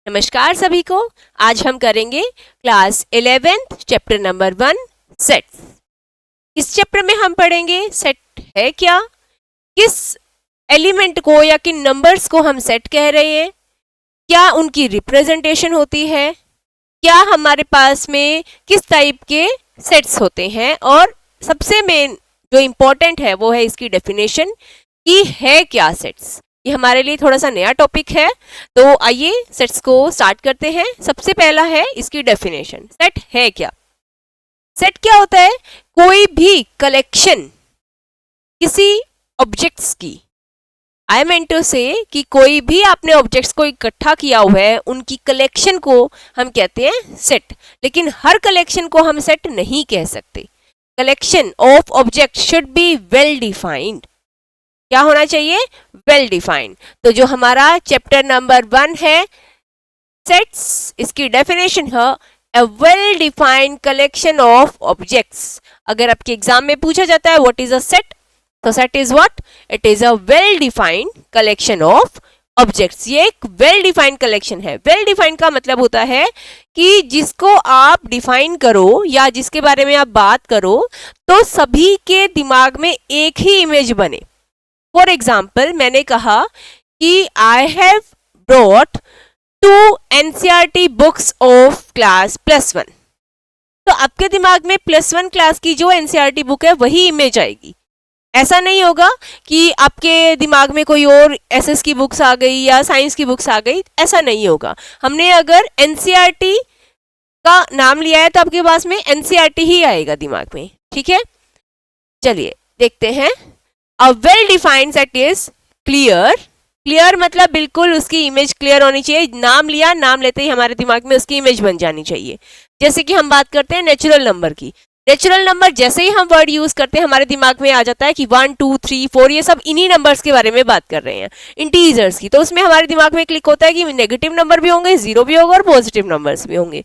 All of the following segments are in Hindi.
नमस्कार सभी को। आज हम करेंगे class 11th chapter number 1 sets. इस चैप्टर में हम पढ़ेंगे सेट है क्या, किस एलिमेंट को या किन नंबर्स को हम सेट कह रहे हैं, क्या उनकी रिप्रेजेंटेशन होती है, क्या हमारे पास में किस टाइप के सेट्स होते हैं, और सबसे मेन जो इम्पोर्टेंट है वो है इसकी डेफिनेशन कि है क्या सेट्स। ये हमारे लिए थोड़ा सा नया टॉपिक है, तो आइए सेट्स को स्टार्ट करते हैं। सबसे पहला है इसकी डेफिनेशन। सेट है क्या? सेट क्या होता है? कोई भी कलेक्शन किसी ऑब्जेक्ट्स की, आई मीन टू से कि कोई भी आपने ऑब्जेक्ट्स को इकट्ठा किया हुआ है, उनकी कलेक्शन को हम कहते हैं सेट। लेकिन हर कलेक्शन को हम सेट नहीं कह सकते। Collection of object should be well defined. क्या होना चाहिए? Well defined. तो जो हमारा चैप्टर नंबर 1 है सेट्स, इसकी डेफिनेशन है a well defined collection of objects। अगर आपके एग्जाम में पूछा जाता है व्हाट इज अ सेट, तो set is what? It is a well defined collection of objects. ये एक वेल डिफाइंड कलेक्शन है। वेल डिफाइंड का मतलब होता है कि जिसको आप डिफाइन करो या जिसके बारे में आप बात करो तो सभी के दिमाग में एक ही इमेज बने। फॉर एग्जाम्पल, मैंने कहा कि I have brought 2 NCERT books of class +1। तो आपके दिमाग में +1 क्लास की जो NCERT बुक है वही इमेज आएगी। ऐसा नहीं होगा कि आपके दिमाग में कोई और SS की बुक्स आ गई या साइंस की बुक्स आ गई, ऐसा नहीं होगा। हमने अगर NCERT का नाम लिया है तो आपके पास में NCERT ही आएगा दिमाग में। ठीक है, चलिए देखते हैं। A well defined set is clear। Clear मतलब बिल्कुल उसकी इमेज क्लियर होनी चाहिए। नाम लिया, नाम लेते ही हमारे दिमाग में उसकी इमेज बन जानी चाहिए। जैसे कि हम बात करते हैं नेचुरल नंबर की। नेचुरल नंबर जैसे ही हम वर्ड यूज करते हैं हमारे दिमाग में आ जाता है कि 1 2 3 4 ये सब इन्हीं नंबर्स के बारे में बात कर रहे हैं, इंटीजर्स की। तो उसमें हमारे दिमाग में क्लिक होता है कि नेगेटिव नंबर भी होंगे, जीरो भी होगा और पॉजिटिव नंबर्स भी होंगे।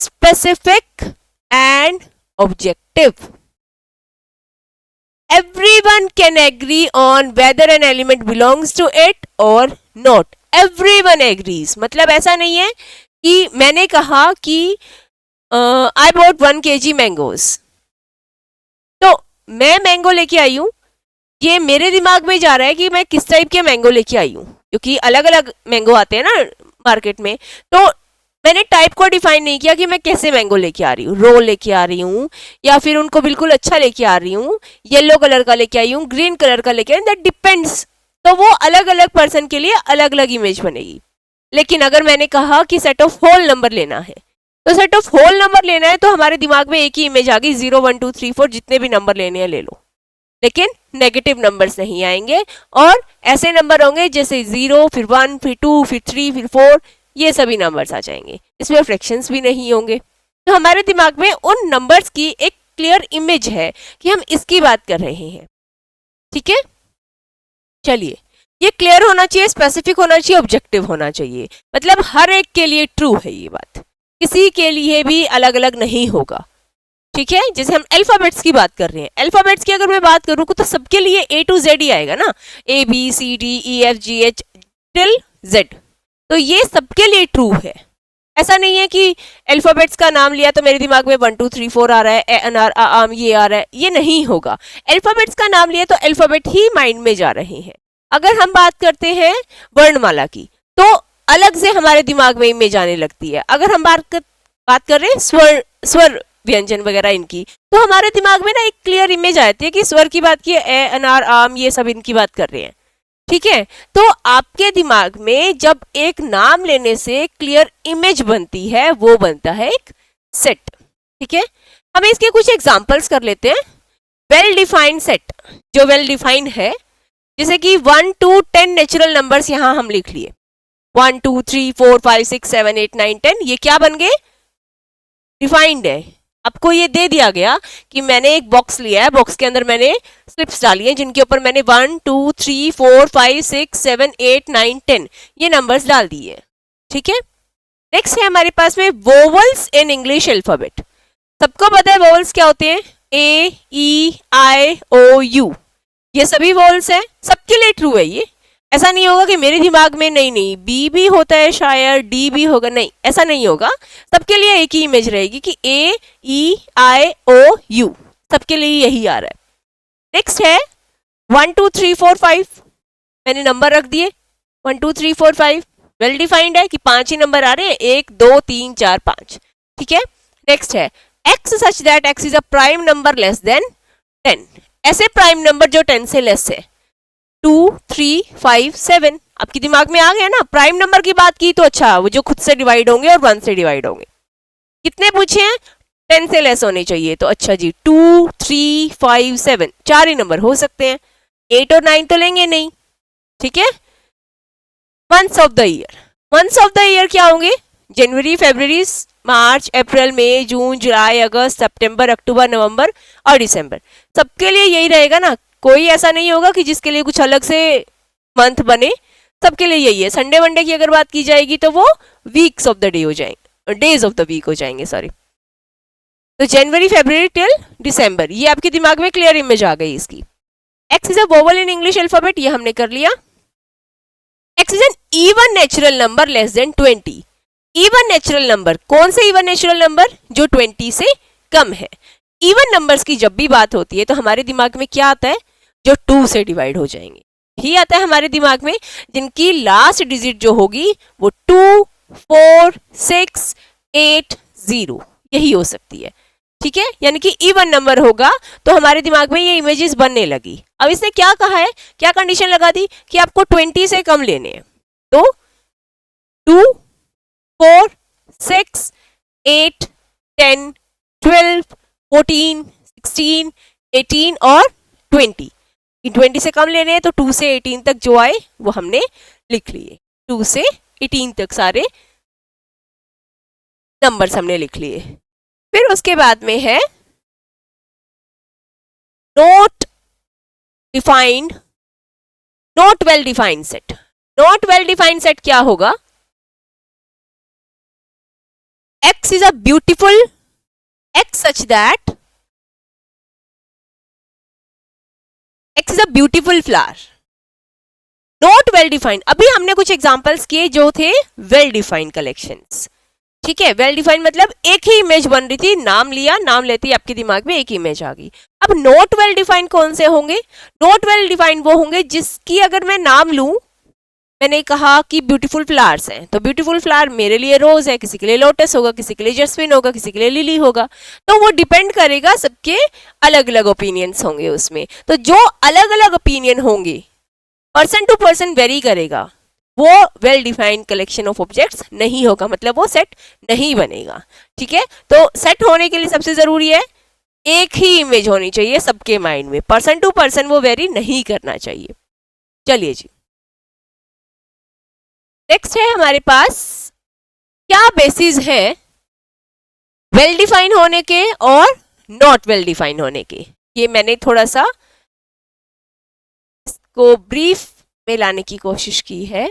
Specific and objective. Everyone can agree on whether an element belongs to it or not। Everyone agrees मतलब ऐसा नहीं है कि मैंने कहा कि I bought 1 kg मैंगोज, तो मैं मैंगो लेके आई हूँ। ये मेरे दिमाग में जा रहा है कि मैं किस टाइप के मैंगो लेके आई हूँ, क्योंकि अलग अलग मैंगो आते हैं ना मार्केट में। तो मैंने टाइप को डिफाइन नहीं किया कि मैं कैसे मैंगो लेके आ रही हूँ, रो लेके आ रही हूँ या फिर उनको बिल्कुल अच्छा लेके आ रही हूँ, येलो कलर का लेके आई हूँ, ग्रीन कलर का लेके आई, दैट डिपेंड्स। तो वो अलग अलग पर्सन के लिए अलग अलग इमेज बनेगी। लेकिन अगर मैंने कहा कि सेट ऑफ होल नंबर लेना है, तो सेट ऑफ होल नंबर लेना है तो हमारे दिमाग में एक ही इमेज आ गई, 0 1 2 3 4 जितने भी नंबर लेने हैं ले लो। लेकिन नेगेटिव नंबर्स नहीं आएंगे और ऐसे नंबर होंगे जैसे 0 फिर 1 फिर 2 फिर 3 फिर 4, ये सभी नंबर्स आ जाएंगे। इसमें फ्रैक्शंस भी नहीं होंगे। तो हमारे दिमाग में उन नंबर्स की एक क्लियर इमेज है कि हम इसकी बात कर रहे हैं। ठीक है, चलिए, ये क्लियर होना चाहिए, स्पेसिफिक होना चाहिए, ऑब्जेक्टिव होना चाहिए। मतलब हर एक के लिए ट्रू है ये बात, किसी के लिए भी अलग अलग नहीं होगा। ठीक है, जैसे हम अल्फाबेट्स की बात कर रहे हैं, अल्फाबेट्स की अगर मैं बात करूँ तो सबके लिए A to Z ही आएगा ना, ABCDEFGH till Z। तो ये सबके लिए ट्रू है। ऐसा नहीं है कि अल्फाबेट्स का नाम लिया तो मेरे दिमाग में 1 2 3 4 आ रहा है, ए अनार आ आम ये आ रहा है, ये नहीं होगा। अल्फाबेट्स का नाम लिया तो अल्फाबेट ही माइंड में जा रहे हैं। अगर हम बात करते हैं वर्णमाला की तो अलग से हमारे दिमाग में इमेज आने लगती है। अगर हम बात कर रहे हैं स्वर व्यंजन वगैरह इनकी, तो हमारे दिमाग में ना एक क्लियर इमेज आती है कि स्वर की बात की है, ए अनार आम ये सब इनकी बात कर रहे हैं। ठीक है, तो आपके दिमाग में जब एक नाम लेने से क्लियर इमेज बनती है वो बनता है एक सेट। ठीक है, हम इसके कुछ एग्जांपल्स कर लेते हैं। वेल डिफाइंड सेट, जो वेल डिफाइंड है, जैसे कि 1 to 10 नेचुरल नंबर्स यहां हम लिख लिए, 1 2 3 4 5 6 7 8 9 10, ये क्या बन गए? डिफाइंड है। आपको ये दे दिया गया कि मैंने एक बॉक्स लिया है, बॉक्स के अंदर मैंने स्लिप्स डाली हैं जिनके ऊपर मैंने 1 2 3 4 5 6 7 8 9 10 ये नंबर्स डाल दिए। ठीक है, नेक्स्ट है हमारे पास में वोवल्स इन इंग्लिश अल्फाबेट। सबको पता है वोवल्स क्या होते हैं, A E I O U, ये सभी वोवल्स हैं, सबके लिए ट्रू है ये। ऐसा नहीं होगा कि मेरे दिमाग में नहीं नहीं बी भी होता है शायद, डी भी होगा, नहीं ऐसा नहीं होगा। सबके लिए एक ही इमेज रहेगी कि ए ई आई ओ यू, सबके लिए यही आ रहा है। नेक्स्ट है 1 2 3 4 5, मैंने नंबर रख दिए 1 2 3 4 5, वेल डिफाइंड है कि 5 ही नंबर आ रहे हैं, 1 2 3 4 5, ठीक है। नेक्स्ट है x such that x is a prime number less than 10, ऐसे प्राइम नंबर जो 10 से लेस है, 2 3 5 7, आपके दिमाग में आ गया ना, प्राइम नंबर की बात की तो अच्छा वो जो खुद से डिवाइड होंगे और 1 से डिवाइड होंगे। कितने पूछे हैं? 10 से लेस होने चाहिए, तो अच्छा जी 2 3 5 7 चार ही नंबर हो सकते हैं, 8 और 9 तो लेंगे नहीं, ठीक है। Months of the year, months of the year क्या होंगे? जनवरी, फरवरी, मार्च, अप्रैल, मई, जून, जुलाई, अगस्त, सितंबर, अक्टूबर, नवंबर और दिसंबर, सबके लिए यही रहेगा ना, कोई ऐसा नहीं होगा कि जिसके लिए कुछ अलग से मंथ बने, सबके लिए यही है। संडे वनडे की अगर बात की जाएगी तो वो वीक्स ऑफ द डे हो जाएंगे, डेज ऑफ द वीक हो जाएंगे, सॉरी। तो जनवरी, फरवरी टिल दिसंबर, ये आपके दिमाग में क्लियर इमेज आ गई इसकी। X is a vowel in English alphabet, ये हमने कर लिया। X is an even natural number less than 20, even natural number, कौन से इवन नेचुरल नंबर? जो 20 से कम है। इवन नंबर्स की जब भी बात होती है तो हमारे दिमाग में क्या आता है? जो 2 से डिवाइड हो जाएंगे, ही आता है हमारे दिमाग में, जिनकी लास्ट डिजिट जो होगी वो 2 4 6 8 0 यही हो सकती है, ठीक है। यानी कि इवन नंबर होगा तो हमारे दिमाग में ये इमेजेस बनने लगी। अब इसने क्या कहा है, क्या कंडीशन लगा दी कि आपको 20 से कम लेने हैं, तो 2 4 6 8 10 12 14 16 18 और 20, इन 20 से कम लेने हैं तो 2 से 18 तक जो आए वो हमने लिख लिए, 2 से 18 तक सारे नंबर्स हमने लिख लिए। फिर उसके बाद में है not defined, not well defined set. Not well defined set क्या होगा? X is a beautiful, X such that X is a beautiful flower. Not well defined, अभी हमने कुछ एग्जांपल्स किए जो थे वेल डिफाइंड कलेक्शंस, ठीक है। वेल डिफाइंड मतलब एक ही इमेज बन रही थी, नाम लिया, नाम लेते ही आपके दिमाग में एक ही इमेज आ गई। अब नॉट वेल डिफाइंड कौन से होंगे? नॉट वेल डिफाइंड वो होंगे जिसकी अगर मैं नाम लूं, मैंने कहा कि ब्यूटीफुल फ्लावर्स हैं, तो ब्यूटीफुल फ्लावर मेरे लिए रोज है, किसी के लिए लोटस होगा, किसी के लिए जस्मिन होगा, किसी के लिए लिली होगा, तो वो डिपेंड करेगा, सबके अलग अलग ओपिनियंस होंगे उसमें। तो जो अलग अलग ओपिनियन होंगे, पर्सन टू पर्सन वेरी करेगा, वो well defined collection of objects नहीं होगा, मतलब वो सेट नहीं बनेगा, ठीक है। तो सेट होने के लिए सबसे जरूरी है एक ही इमेज होनी चाहिए सबके माइंड में, पर्सन टू पर्सन वो वेरी नहीं करना चाहिए। चलिए जी, नेक्स्ट है हमारे पास क्या बेसिस है वेल डिफाइन होने के और नॉट वेल डिफाइन होने के। ये मैंने थोड़ा सा इसको ब्रीफ में लाने की कोशिश की है,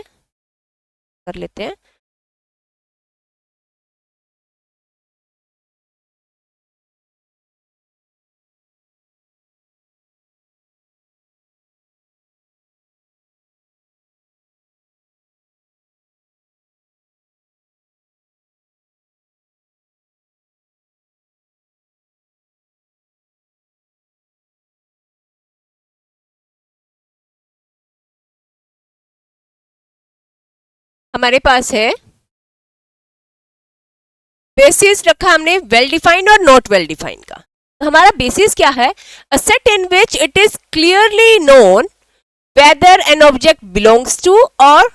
कर लेते हैं। हमारे पास है बेसिस रखा हमने वेल डिफाइंड और नॉट वेल डिफाइंड का। तो हमारा बेसिस क्या है? A set in which it is clearly known whether an object belongs to और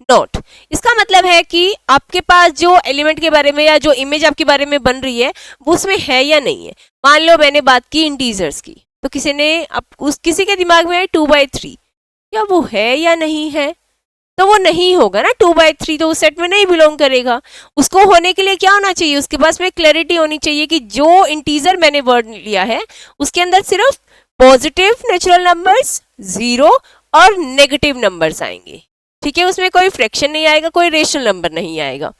नॉट। इसका मतलब है कि आपके पास जो एलिमेंट के बारे में या जो इमेज आपके बारे में बन रही है वो उसमें है या नहीं है। मान लो मैंने बात की इंटीजर्स की, तो किसी के दिमाग में है 2/3, क्या वो है या नहीं है? तो वो नहीं होगा ना, 2/3 तो उस सेट में नहीं बिलोंग करेगा। उसको होने के लिए क्या होना चाहिए? उसके पास में क्लैरिटी होनी चाहिए कि जो इंटीजर मैंने वर्ड लिया है उसके अंदर सिर्फ पॉजिटिव नेचुरल नंबर्स, जीरो और नेगेटिव नंबर्स आएंगे, ठीक है। उसमें कोई फ्रैक्शन नहीं आएगा, कोई रेशनल नंबर नहीं आएगा।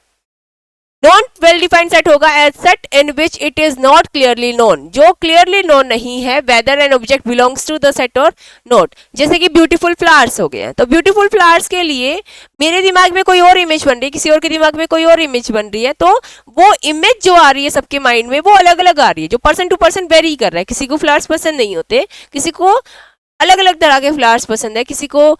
नॉन वेल डिफाइंड सेट होगा as set in which it is not clearly known, जो क्लियरली नोन नहीं है whether an object belongs to the set or not. जैसे कि ब्यूटीफुल फ्लावर्स हो गए हैं, तो ब्यूटीफुल फ्लावर्स के लिए मेरे दिमाग में कोई और इमेज बन रही है, किसी और के दिमाग में कोई और इमेज बन रही है, तो वो इमेज जो आ रही है सबके माइंड में वो अलग अलग आ रही है, जो पर्सन टू पर्सन वेरी कर रहा है। किसी को फ्लावर्स पसंद नहीं होते, किसी को अलग अलग तरह के फ्लावर्स पसंद है, किसी को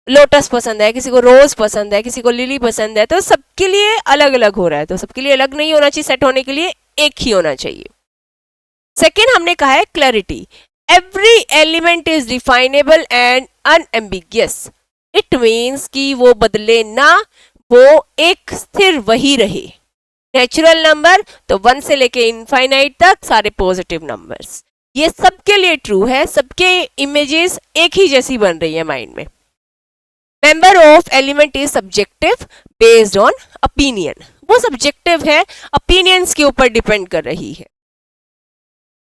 लोटस पसंद है, किसी को रोज पसंद है, किसी को लिली पसंद है, तो सबके लिए अलग अलग हो रहा है। तो सबके लिए अलग नहीं होना चाहिए, सेट होने के लिए एक ही होना चाहिए। सेकेंड हमने कहा है clarity, every element is definable and unambiguous. It means कि वो बदले ना, वो एक स्थिर वही रहे। नेचुरल नंबर तो 1 से लेके इनफाइनाइट तक सारे पॉजिटिव नंबर्स, ये सबके लिए ट्रू है, सबके इमेजेस एक ही जैसी बन रही है माइंड में। Member of element is subjective based on opinion, वो सब्जेक्टिव है, ओपिनियंस के ऊपर डिपेंड कर रही है।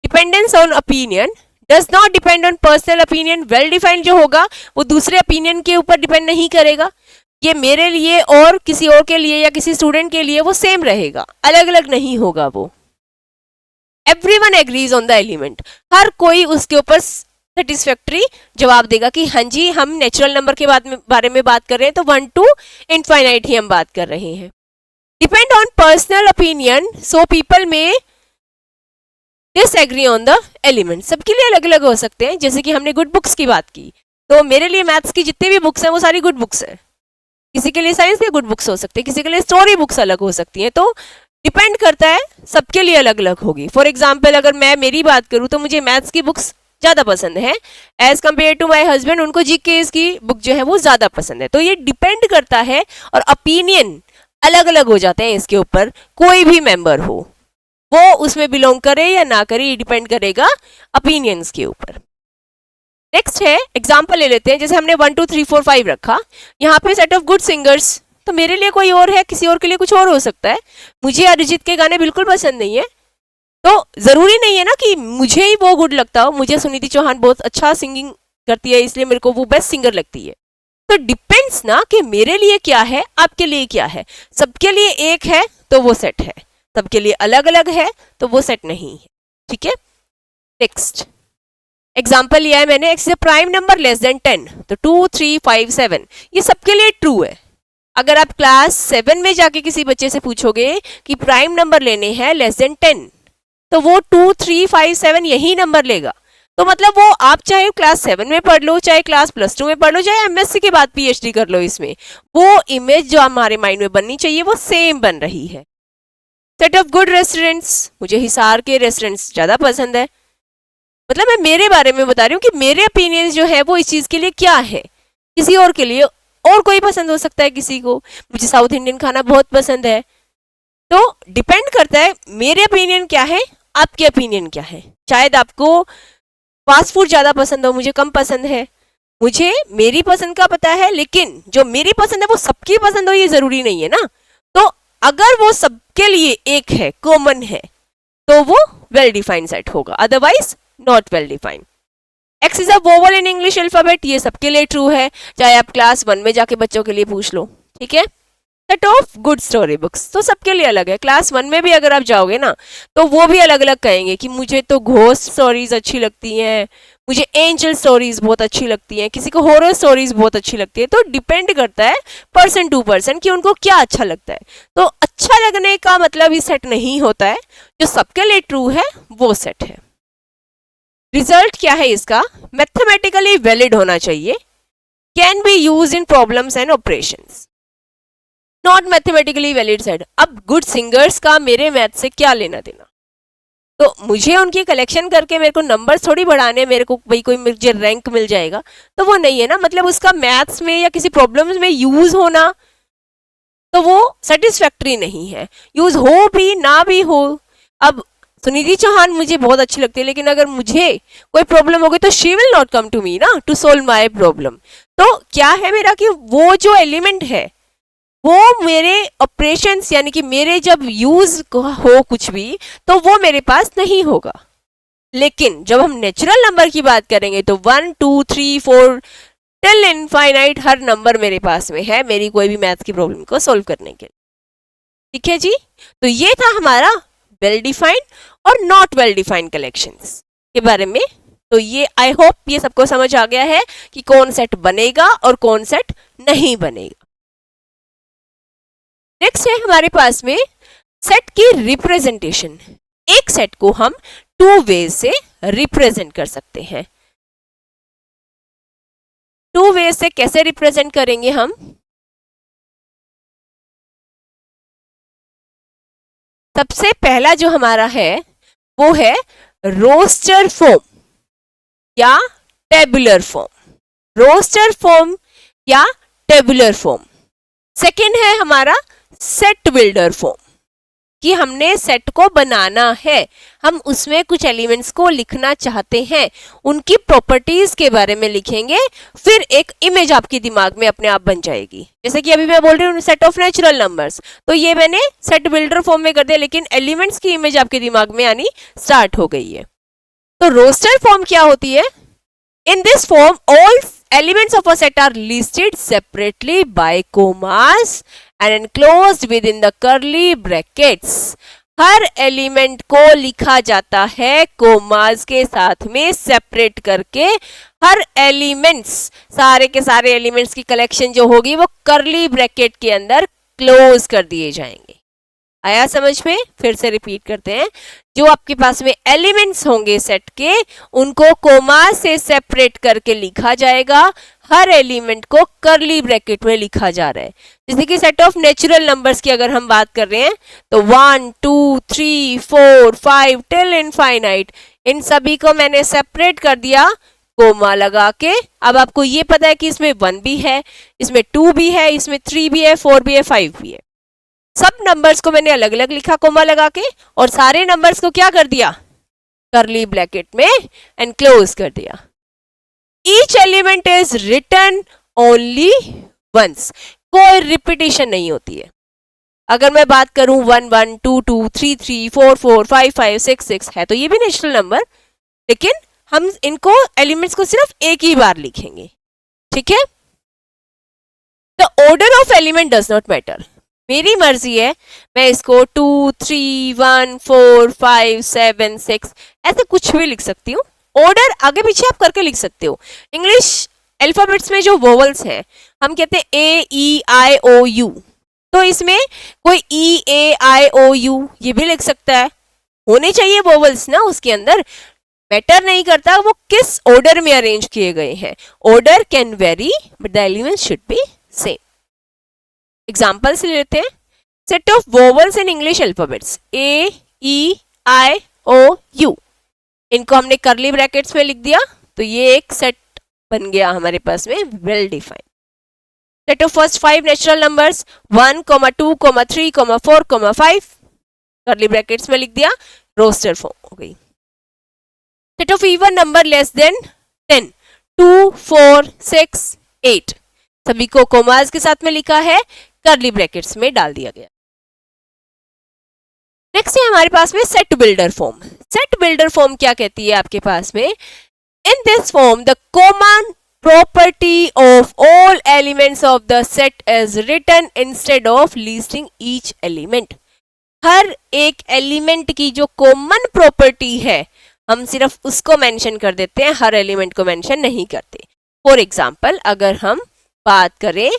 Dependence on opinion does not depend on personal opinion. Well defined जो होगा वो दूसरे ओपिनियन के ऊपर डिपेंड नहीं करेगा, ये मेरे लिए और किसी और के लिए या किसी स्टूडेंट के लिए वो सेम रहेगा, अलग अलग नहीं होगा वो। Everyone agrees on the element, हर कोई उसके ऊपर सेटिस्फैक्टरी जवाब देगा कि हाँ जी हम नेचुरल नंबर के बारे में बात कर रहे हैं, तो 1 to इनफाइनाइट ही हम बात कर रहे हैं। Depend on personal opinion, so people में डिसएग्री ऑन द एलिमेंट, सबके लिए अलग अलग हो सकते हैं। जैसे कि हमने गुड बुक्स की बात की, तो मेरे लिए मैथ्स की जितनी भी बुक्स हैं वो सारी गुड बुक्स हैं, किसी के लिए साइंस के गुड बुक्स हो सकती है, किसी के लिए स्टोरी बुक्स अलग हो सकती हैं, तो डिपेंड करता है, सबके लिए अलग अलग होगी। फॉर एग्जाम्पल अगर मैं मेरी बात करूँ तो मुझे मैथ्स की बुक्स ज़्यादा पसंद है as compare to my husband, उनको जीकेएस की बुक जो है वो ज़्यादा पसंद है। तो ये डिपेंड करता है, और ओपिनियन अलग अलग हो जाते हैं इसके ऊपर, कोई भी मेंबर हो वो उसमें बिलोंग करे या ना करे, ये डिपेंड करेगा ओपिनियंस के ऊपर। नेक्स्ट है एग्जाम्पल ले लेते हैं, जैसे हमने 1 2 3 4 5 रखा, यहाँ पे सेट ऑफ गुड सिंगर्स, तो मेरे लिए कोई और है, किसी और के लिए कुछ और हो सकता है। मुझे अरिजीत के गाने बिल्कुल पसंद नहीं है, तो जरूरी नहीं है ना कि मुझे ही वो गुड लगता हो। मुझे सुनिधि चौहान बहुत अच्छा सिंगिंग करती है, इसलिए मेरे को वो बेस्ट सिंगर लगती है। तो डिपेंड्स ना कि मेरे लिए क्या है, आपके लिए क्या है। सबके लिए एक है तो वो सेट है, सबके लिए अलग अलग है तो वो सेट नहीं है। ठीक है, नेक्स्ट एग्जाम्पल लिया है मैंने, x is prime number less than 10, तो 2 3 5 7 ये सबके लिए ट्रू है। अगर आप क्लास 7 में जाके किसी बच्चे से पूछोगे कि प्राइम नंबर लेने हैं लेस देन 10, तो वो 2 3 5 7 यही नंबर लेगा। तो मतलब वो आप चाहे क्लास 7 में पढ़ लो, चाहे क्लास +2 में पढ़ लो, चाहे एमएससी के बाद पीएचडी कर लो, इसमें वो इमेज जो हमारे माइंड में बननी चाहिए वो सेम बन रही है। सेट ऑफ गुड रेस्टोरेंट्स, मुझे हिसार के रेस्टोरेंट्स ज़्यादा पसंद है, मतलब मैं मेरे बारे में बता रही हूँ कि मेरे ओपिनियन जो है वो इस चीज़ के लिए क्या है, किसी और के लिए और कोई पसंद हो सकता है। किसी को मुझे साउथ इंडियन खाना बहुत पसंद है, तो डिपेंड करता है मेरे ओपिनियन क्या है, आपके ओपिनियन क्या है। शायद आपको फास्ट फूड ज़्यादा पसंद हो, मुझे कम पसंद है। मुझे मेरी पसंद का पता है, लेकिन जो मेरी पसंद है वो सबकी पसंद हो ये ज़रूरी नहीं है ना। तो अगर वो सबके लिए एक है, कॉमन है, तो वो वेल डिफाइंड सेट होगा, otherwise not well defined. X is a vowel in English alphabet, ये सबके लिए ट्रू है, चाहे आप क्लास 1 में जाके बच्चों के लिए पूछ लो। ठीक है, set of good story books, तो सबके लिए अलग है। क्लास 1 में भी अगर आप जाओगे ना तो वो भी अलग अलग कहेंगे कि मुझे तो घोस्ट स्टोरीज अच्छी लगती हैं, मुझे एंजल स्टोरीज बहुत अच्छी लगती हैं, किसी को हॉरर स्टोरीज बहुत अच्छी लगती है। तो डिपेंड करता है पर्सन टू पर्सन कि उनको क्या अच्छा लगता है। तो अच्छा लगने का मतलब ही सेट नहीं होता है, जो सबके लिए ट्रू है वो सेट है। रिजल्ट क्या है इसका, मैथमेटिकली वैलिड होना चाहिए, can be use in problems and operations, not mathematically valid set. अब गुड सिंगर्स का मेरे मैथ से क्या लेना देना, तो मुझे उनकी कलेक्शन करके मेरे को नंबर्स थोड़ी बढ़ाने, मेरे को भाई कोई मुझे रैंक मिल जाएगा, तो वो नहीं है ना। मतलब उसका मैथ्स में या किसी प्रॉब्लम्स में यूज होना तो वो सेटिस्फैक्टरी नहीं है, यूज हो भी ना भी हो। अब सुनिधि चौहान मुझे बहुत अच्छी लगती है, लेकिन अगर मुझे कोई प्रॉब्लम हो गई तो she will not come to me ना टू सोल्व माई प्रॉब्लम। तो क्या है मेरा कि वो जो एलिमेंट है वो मेरे ऑपरेशंस यानी कि मेरे जब यूज हो कुछ भी तो वो मेरे पास नहीं होगा। लेकिन जब हम नेचुरल नंबर की बात करेंगे तो 1 2 3 4 टिल इनफाइनाइट हर नंबर मेरे पास में है, मेरी कोई भी मैथ की प्रॉब्लम को सोल्व करने के लिए। ठीक है जी। तो ये था हमारा वेल डिफाइंड और नॉट वेल डिफाइंड कलेक्शंस के बारे में। तो ये आई होप ये सबको समझ आ गया है कि कौन सेट बनेगा और कौन सेट नहीं बनेगा। नेक्स्ट है हमारे पास में सेट की रिप्रेजेंटेशन। एक सेट को हम टू वेज से रिप्रेजेंट कर सकते हैं। टू वेज से कैसे रिप्रेजेंट करेंगे हम? सबसे पहला जो हमारा है वो है रोस्टर फॉर्म या टेबुलर फॉर्म। रोस्टर फॉर्म या टेबुलर फॉर्म। सेकेंड है हमारा सेट बिल्डर फॉर्म कि हमने सेट को बनाना है, हम उसमें कुछ एलिमेंट्स को लिखना चाहते हैं, उनकी प्रॉपर्टीज के बारे में लिखेंगे, फिर एक इमेज आपके दिमाग में अपने आप बन जाएगी। जैसे कि अभी मैं बोल रही हूँ सेट ऑफ नेचुरल नंबर्स, तो ये मैंने सेट बिल्डर फॉर्म में कर दिया, लेकिन एलिमेंट्स की इमेज आपके दिमाग में आनी स्टार्ट हो गई है। तो रोस्टर फॉर्म क्या होती है? In this form all elements of a set are listed separately by commas and enclosed within the curly brackets. Her element को लिखा जाता है कोमास के साथ में सेपरेट करके। हर एलिमेंट्स, सारे के सारे एलिमेंट्स की कलेक्शन जो होगी वो करली ब्रैकेट के अंदर क्लोज कर दिए जाएंगे। आया समझ में? फिर से रिपीट करते हैं। जो आपके पास में एलिमेंट्स होंगे सेट के, उनको कोमा से सेपरेट करके लिखा जाएगा। हर एलिमेंट को करली ब्रैकेट में लिखा जा रहा है। जैसे कि सेट ऑफ नेचुरल नंबर्स की अगर हम बात कर रहे हैं तो 1 2 3 4 5 टिल इनफाइनाइट, इन सभी को मैंने सेपरेट कर दिया कोमा लगा के। अब आपको ये पता है कि इसमें 1 भी है, इसमें 2 भी है, इसमें 3 भी है, 4 भी है, 5 भी है। सब नंबर्स को मैंने अलग अलग लिखा कोमा लगा के, और सारे नंबर्स को क्या कर दिया? करली ब्रैकेट में एनक्लोज कर दिया। Each element is written only once, कोई रिपीटिशन नहीं होती है। अगर मैं बात करूं 1 1 2 2 3 3 4 4 5 5 6 6 है तो ये भी नेचुरल नंबर, लेकिन हम इनको एलिमेंट्स को सिर्फ एक ही बार लिखेंगे। ठीक है? The order of element does not matter. मेरी मर्जी है, मैं इसको 2 3 1 4 5 7 6 ऐसे कुछ भी लिख सकती हूँ। ऑर्डर आगे पीछे आप करके लिख सकते हो। इंग्लिश अल्फाबेट्स में जो वोवल्स हैं, हम कहते हैं ए ई आई ओ यू, तो इसमें कोई ई ए आई ओ यू ये भी लिख सकता है। होने चाहिए वोवल्स ना उसके अंदर, मैटर नहीं करता वो किस ऑर्डर में अरेंज किए गए हैं। Order can vary but the elements should be same. Example से लेते हैं। Set of vowels in English alphabets A E I O U, इनको हमने करली ब्रैकेट्स में लिख दिया, तो ये एक सेट बन गया हमारे पास में well defined. Set of first 5 natural numbers 1 2 3 4 5 करली ब्रैकेट्स में लिख दिया, रोस्टर फॉर्म हो गई। Set of even number less than 10 2 4 6 8 सभी को कोमास के साथ में लिखा है, करली ब्रैकेट्स में डाल दिया गया। नेक्स्ट है हमारे पास में set builder form. Set builder form क्या कहती है आपके पास में? In this form the common property of all elements of the set is written instead of listing each element. हर एक एलिमेंट की जो कॉमन प्रॉपर्टी है हम सिर्फ उसको मेंशन कर देते हैं, हर एलिमेंट को मेंशन नहीं करते। फॉर एग्जाम्पल अगर हम बात करें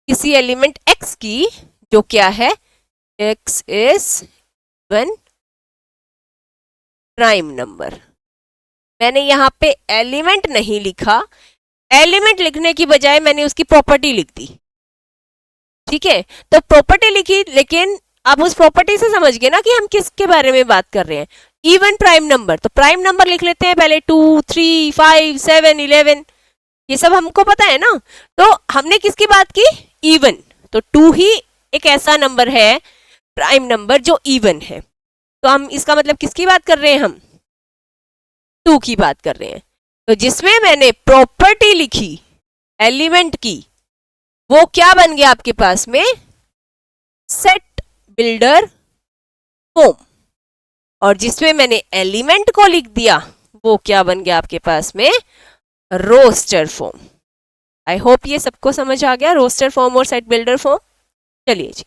किसी एलिमेंट x की, जो क्या है, x is one prime number, मैंने यहाँ पे एलिमेंट नहीं लिखा, एलिमेंट लिखने की बजाय मैंने उसकी प्रॉपर्टी लिख दी। ठीक है, तो प्रॉपर्टी लिखी, लेकिन आप उस प्रॉपर्टी से समझ गए ना कि हम किसके बारे में बात कर रहे हैं। इवन प्राइम नंबर, तो प्राइम नंबर लिख लेते हैं पहले 2 3 5 7 11, ये सब हमको पता है ना। तो हमने किसकी बात की? इवन, तो 2 ही एक ऐसा नंबर है प्राइम नंबर जो इवन है, तो हम इसका मतलब किसकी बात कर रहे हैं? हम 2 की बात कर रहे हैं। तो जिसमें मैंने प्रॉपर्टी लिखी एलिमेंट की, वो क्या बन गया आपके पास में? Set builder form. और जिसमें मैंने एलिमेंट को लिख दिया वो क्या बन गया आपके पास में? Roster form. आई होप ये सबको समझ आ गया, रोस्टर फॉर्म और सेट बिल्डर फॉर्म। चलिए जी,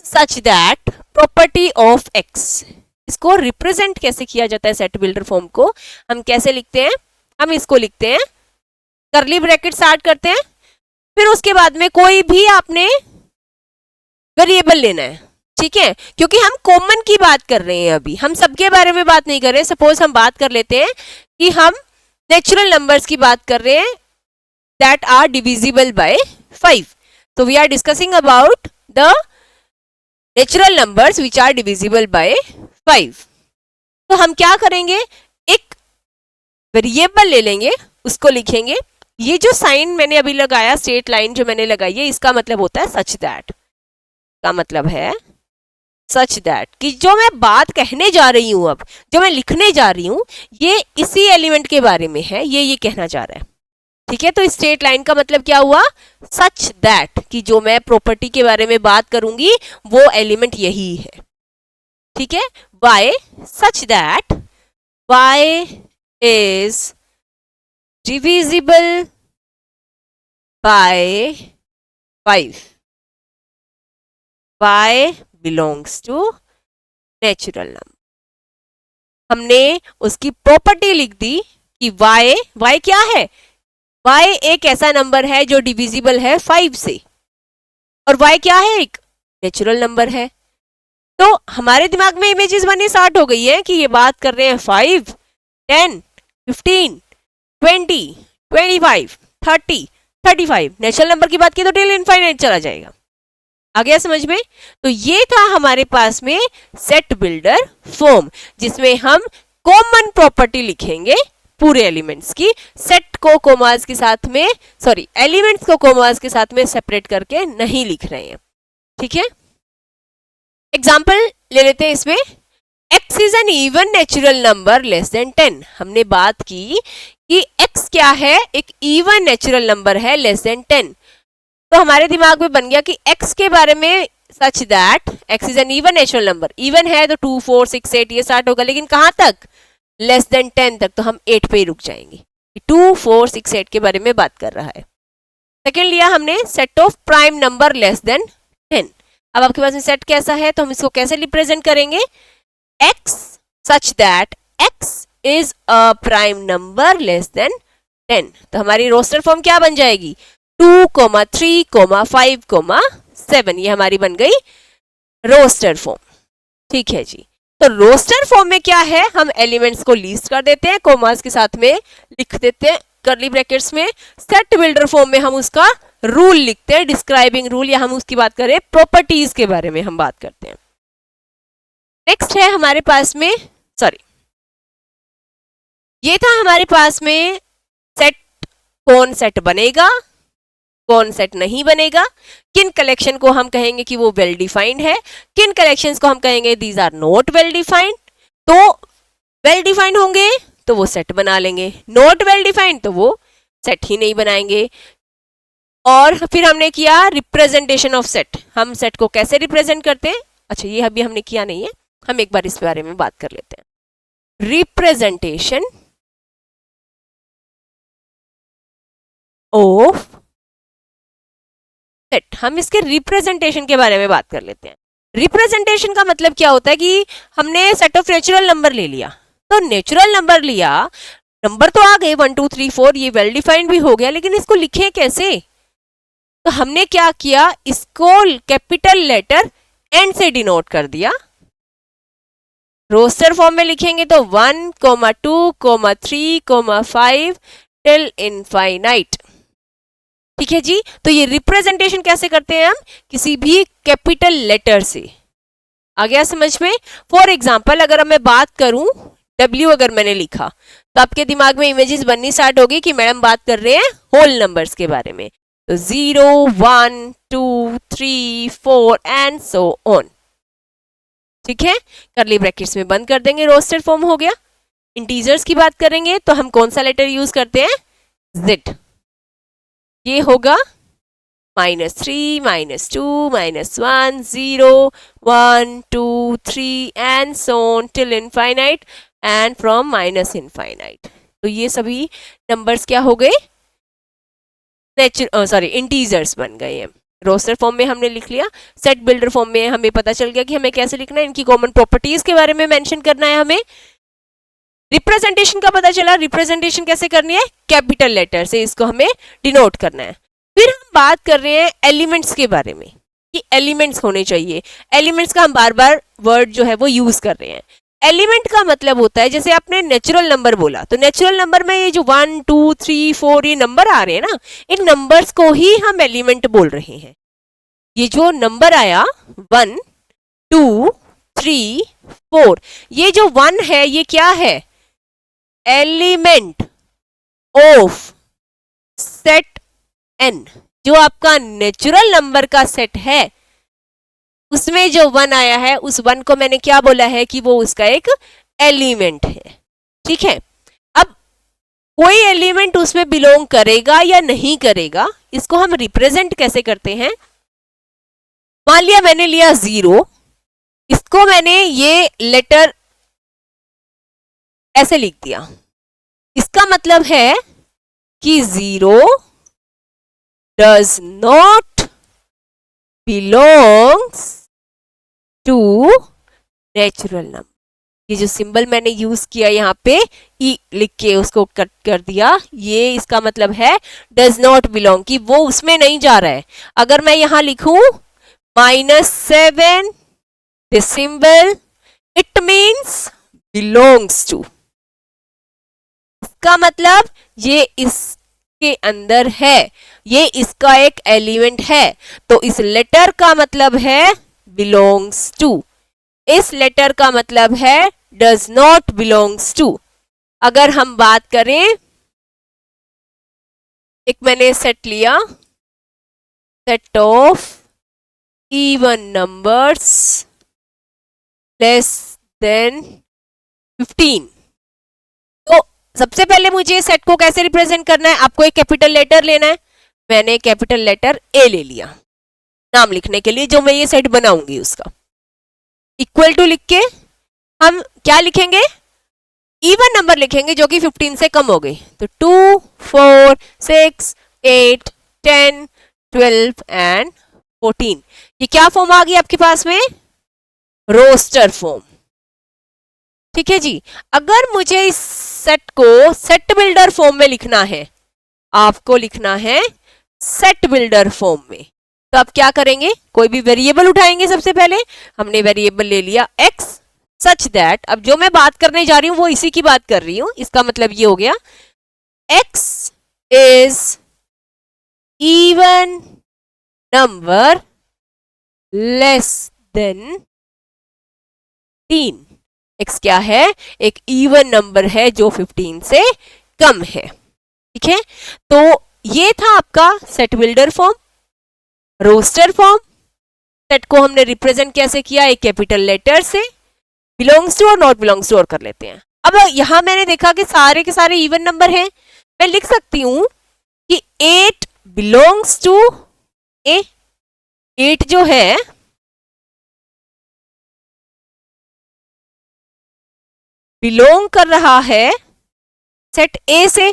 such that property of x, इसको रिप्रेजेंट कैसे किया जाता है सेट बिल्डर फॉर्म को, हम कैसे लिखते हैं, हम इसको लिखते हैं, करली ब्रैकेट स्टार्ट करते हैं, फिर उसके बाद में कोई भी आपने वेरिएबल लेना है, ठीक है, क्योंकि हम कॉमन की बात कर रहे हैं, अभी हम सबके बारे में बात नहीं कर रहे। सपोज हम बात कर लेते हैं कि हम नेचुरल नंबर्स की बात कर रहे हैं दैट आर डिविजिबल बाय 5, तो we are discussing about the natural numbers which are divisible by 5। तो हम क्या करेंगे, एक वेरिएबल ले लेंगे, उसको लिखेंगे, ये जो साइन मैंने अभी लगाया, स्ट्रेट लाइन जो मैंने लगाई है, इसका मतलब होता है सच दैट, का मतलब है सच दैट कि जो मैं बात कहने जा रही हूं, अब जो मैं लिखने जा रही हूं, ये इसी एलिमेंट के बारे में है, ये कहना जा रहा है, ठीक है। तो स्ट्रेट लाइन का मतलब क्या हुआ, सच दैट कि जो मैं प्रॉपर्टी के बारे में बात करूंगी वो एलिमेंट यही है, ठीक है। Bye such that y is divisible by 5, y belongs to natural number. हमने उसकी प्रॉपर्टी लिख दी कि y क्या है, y एक ऐसा नंबर है जो डिविजिबल है 5 से, और y क्या है, एक नेचुरल नंबर है। तो हमारे दिमाग में इमेजेस बननी स्टार्ट हो गई है कि ये बात कर रहे हैं 5, 10, 15, 20, 25, 30, 35, नेचुरल नंबर की बात की तो टिल इनफाइनाइट चला जाएगा। आ गया समझ में? तो ये था हमारे पास में सेट बिल्डर फॉर्म, जिसमें हम कॉमन प्रॉपर्टी लिखेंगे पूरे एलिमेंट्स की, सेट को कोमास के साथ में, सॉरी एलिमेंट्स को कोमास के साथ में सेपरेट करके नहीं लिख रहे हैं, ठीक है। एग्जाम्पल ले लेते हैं इसमें, x is an even natural number less than 10। हमने बात की कि x क्या है, एक इवन नेचुरल नंबर है लेस देन 10। तो हमारे दिमाग में बन गया कि x के बारे में such that x is an even natural number, even है तो 2, 4, 6, 8 ये स्टार्ट होगा, लेकिन कहां तक, लेस देन 10 तक, तो हम 8 पे ही रुक जाएंगे। 2, 4, 6, 8 के बारे में बात कर रहा है। सेकेंड लिया हमने set of prime number less than 10। अब आपके पास में सेट कैसा है, तो हम इसको कैसे रिप्रेजेंट करेंगे, x such that x is a prime number less than 10। तो हमारी रोस्टर फॉर्म क्या बन जाएगी, 2, 3, 5, 7, ये हमारी बन गई रोस्टर फॉर्म, ठीक है जी। तो रोस्टर फॉर्म में क्या है, हम एलिमेंट्स को लिस्ट कर देते हैं, कोमास के साथ में लिख देते हैं करली ब्रैकेट्स में। सेट बिल्डर फॉर्म में हम उसका रूल लिखते हैं, डिस्क्राइबिंग रूल, या हम उसकी बात करें प्रॉपर्टीज के बारे में हम बात करते हैं। नेक्स्ट है हमारे पास में, सॉरी ये था हमारे पास में सेट, कौन सेट बनेगा कौन सेट नहीं बनेगा, किन कलेक्शन को हम कहेंगे कि वो वेल डिफाइंड है, किन कलेक्शंस को हम कहेंगे these are not well defined. तो वेल डिफाइंड होंगे तो वो सेट बना लेंगे, नॉट वेल डिफाइंड तो वो सेट ही नहीं बनाएंगे। और फिर हमने किया रिप्रेजेंटेशन ऑफ सेट, हम सेट को कैसे रिप्रेजेंट करते हैं, अच्छा ये अभी हमने किया नहीं है, हम एक बार इस बारे में बात कर लेते हैं। रिप्रेजेंटेशन ऑफ सेट, हम इसके रिप्रेजेंटेशन के बारे में बात कर लेते हैं। रिप्रेजेंटेशन का मतलब क्या होता है कि हमने सेट ऑफ नेचुरल नंबर ले लिया, तो नेचुरल नंबर लिया, नंबर तो आ गए 1, 2, 3, 4, ये वेल डिफाइंड भी हो गया, लेकिन इसको लिखें कैसे, तो हमने क्या किया, इसको कैपिटल लेटर एन से डिनोट कर दिया। रोस्टर फॉर्म में लिखेंगे तो 1, 2, 3, 5 टिल इनफाइनाइट, ठीक है जी। तो ये रिप्रेजेंटेशन कैसे करते हैं हम, किसी भी कैपिटल लेटर से, आ गया समझ में। फॉर एग्जाम्पल अगर मैं बात करूं W अगर मैंने लिखा, तो आपके दिमाग में इमेजेस बननी स्टार्ट होगी कि मैडम बात कर रहे हैं होल नंबर्स के बारे में, तो 0, 1, 2, 3, 4 एंड सो ऑन, ठीक है। करली ब्रैकेट्स में बंद कर देंगे, रोस्टेड फॉर्म हो गया। इंटीजर्स की बात करेंगे तो हम कौन सा लेटर यूज करते हैं, Z, ये होगा -3, -2, -1, 0, 1, 2, 3 and so on till infinite and from minus infinite. तो ये सभी नंबर्स क्या हो गए, इंटीजर्स बन गए हैं। रोस्टर फॉर्म में हमने लिख लिया, सेट बिल्डर फॉर्म में हमें पता चल गया कि हमें कैसे लिखना है, इनकी कॉमन प्रॉपर्टीज के बारे में मेंशन करना है हमें। रिप्रेजेंटेशन का पता चला, रिप्रेजेंटेशन कैसे करनी है, कैपिटल लेटर से इसको हमें डिनोट करना है। फिर हम बात कर रहे हैं एलिमेंट्स के बारे में कि एलिमेंट्स होने चाहिए। एलिमेंट्स का हम बार बार वर्ड जो है वो यूज कर रहे हैं। एलिमेंट का मतलब होता है, जैसे आपने नेचुरल नंबर बोला, तो नेचुरल नंबर में ये जो 1 2 3 4 ये नंबर आ रहे हैं ना, इन नंबर्स को ही हम एलिमेंट बोल रहे हैं। ये जो नंबर आया 1 2 3 4, ये जो 1 है ये क्या है, एलिमेंट ऑफ सेट n। जो आपका नेचुरल नंबर का सेट है उसमें जो 1 आया है, उस 1 को मैंने क्या बोला है कि वो उसका एक एलिमेंट है। ठीक है, अब कोई एलिमेंट उसमें बिलोंग करेगा या नहीं करेगा, इसको हम रिप्रेजेंट कैसे करते हैं। मान लिया मैंने लिया 0, इसको मैंने ये लेटर ऐसे लिख दिया, इसका मतलब है कि 0 does not belongs to natural number. ये जो सिंबल मैंने यूज किया यहाँ पे ई लिख के उसको कट कर दिया, ये इसका मतलब है डज नॉट बिलोंग, कि वो उसमें नहीं जा रहा है। अगर मैं यहां लिखूं -7, this symbol it means belongs to, इसका मतलब ये इसके अंदर है, ये इसका एक एलिमेंट है। तो इस लेटर का मतलब है बिलोंग्स टू, इस लेटर का मतलब है डज नॉट बिलोंग्स टू। अगर हम बात करें, एक मैंने सेट लिया, set of even numbers less than 15। तो सबसे पहले मुझे सेट को कैसे रिप्रेजेंट करना है, आपको एक कैपिटल लेटर लेना है। मैंने कैपिटल लेटर ए ले लिया नाम लिखने के लिए, जो मैं ये सेट बनाऊंगी उसका। इक्वल टू लिख के हम क्या लिखेंगे, इवन नंबर लिखेंगे जो कि 15 से कम हो गए। तो 2 4 6 8 10 12 एंड 14, ये क्या फॉर्म आ गई आपके पास में, रोस्टर फॉर्म। ठीक है जी। अगर मुझे इस सेट को सेट बिल्डर फॉर्म में लिखना है, आपको लिखना है सेट बिल्डर फॉर्म में, तो आप क्या करेंगे, कोई भी वेरिएबल उठाएंगे। सबसे पहले हमने वेरिएबल ले लिया x, सच दैट, अब जो मैं बात करने जा रही हूं वो इसी की बात कर रही हूं। इसका मतलब ये हो गया x is even number less than 15। x क्या है, एक इवन नंबर है जो 15 से कम है। ठीक है, तो ये था आपका set builder form. Roster form, set को हमने रिप्रेजेंट कैसे किया, एक कैपिटल लेटर से, बिलोंग्स टू और नॉट बिलोंग्स टू और कर लेते हैं। अब यहां मैंने देखा कि सारे के सारे इवन नंबर हैं, मैं लिख सकती हूं कि 8 बिलोंग्स टू ए। 8 जो है बिलोंग कर रहा है सेट ए से।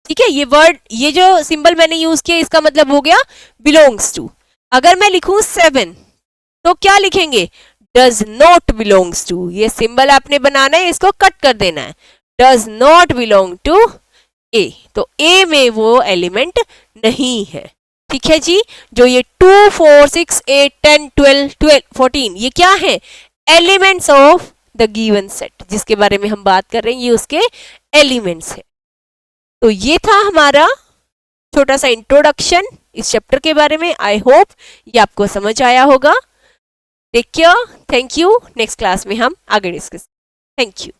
ठीक है, ये वर्ड, ये जो सिंबल मैंने यूज किया इसका मतलब हो गया बिलोंग्स टू। अगर मैं लिखूं 7, तो क्या लिखेंगे, डज नॉट बिलोंग्स टू। ये सिंबल आपने बनाना है, इसको कट कर देना है, डज नॉट बिलोंग टू ए। तो ए में वो एलिमेंट नहीं है। ठीक है जी, जो ये 2 4 6 8 10 12 14 ये क्या है, elements of the given set, जिसके बारे में हम बात कर रहे हैं, ये उसके एलिमेंट्स है। तो ये था हमारा छोटा सा इंट्रोडक्शन इस चैप्टर के बारे में। आई होप ये आपको समझ आया होगा। Take care, thank you. Next class में हम आगे डिस्कस। Thank you.